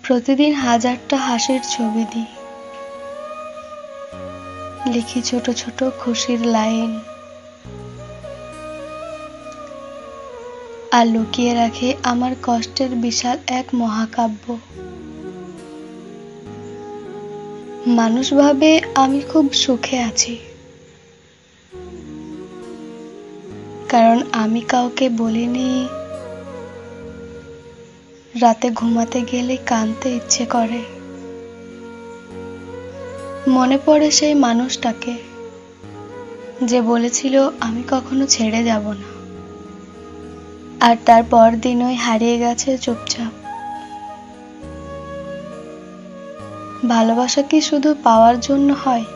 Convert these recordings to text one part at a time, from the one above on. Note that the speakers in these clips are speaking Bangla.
প্রতিদিন হাজারটা হাসির ছবি দিই, লিখি ছোট ছোট খুশির লাইন, আর লুকিয়ে রাখি আমার কষ্টের বিশাল এক মহাকাব্য। মানুষ ভাবে আমি খুব সুখে আছি, কারণ আমি কাউকে বলিনি রাতে ঘুমাতে গেলে কাঁদতে ইচ্ছে করে। মনে পড়ে সেই মানুষটাকে যে বলেছিল আমি কখনো ছেড়ে যাব না, আর তারপর দিনই হারিয়ে গেছে চুপচাপ। ভালোবাসা কি শুধু পাওয়ার জন্য হয়,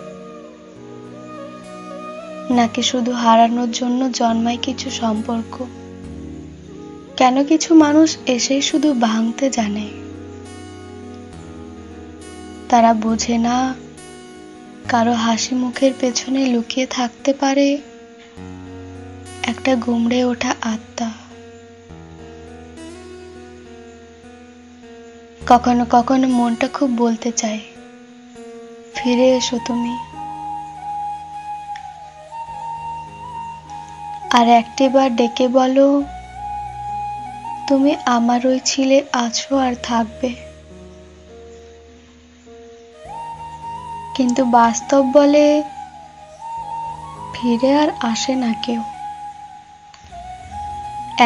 নাকি শুধু হারানোর জন্য জন্মায় কিছু সম্পর্ক? কেন কিছু মানুষ এসেই শুধু ভাঙতে জানে? তারা বোঝে না কারো হাসি মুখের পেছনে লুকিয়ে থাকতে পারে একটা গুমড়ে ওঠা আত্মা। কখনো কখনো মনটা খুব বলতে চায়, ফিরে এসো তুমি। আর একটিবার ডেকে বলো, তুমি আমারই ছিলে, আছো আর থাকবে। কিন্তু বাস্তব বলে ফিরে আর আসে না কেউ।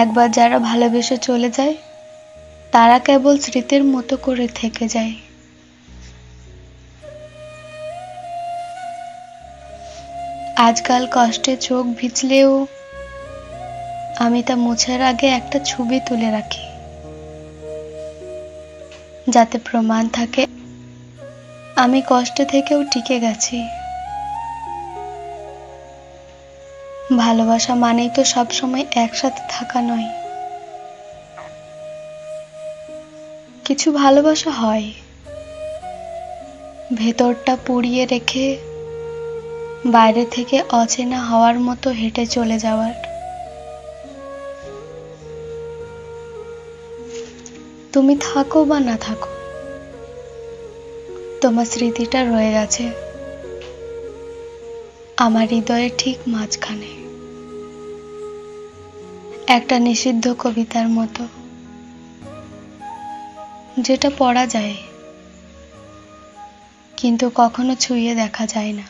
একবার যারা ভালোবেসে চলে যায়, তারা কেবল স্মৃতির মতো করে থেকে যায়। আজকাল কষ্টে চোখ ভিজলেও আমি তা মুছার আগে একটা ছবি তুলে রাখি, যাতে প্রমাণ থাকে আমি কষ্টে থেকেও টিকে গেছি। ভালোবাসা মানেই তো সবসময় একসাথে থাকা নয়। কিছু ভালোবাসা হয় ভেতরটা পুড়িয়ে রেখে বাইরে থেকে অচেনা হওয়ার মতো হেঁটে চলে যাওয়ার। তুমি থাকো বা না থাকো, তোমার স্মৃতিটা রয়ে গেছে আমার হৃদয়ের ঠিক মাঝখানে, একটা নিষিদ্ধ কবিতার মতো, যেটা পড়া যায় কিন্তু কখনো ছুঁয়ে দেখা যায় না।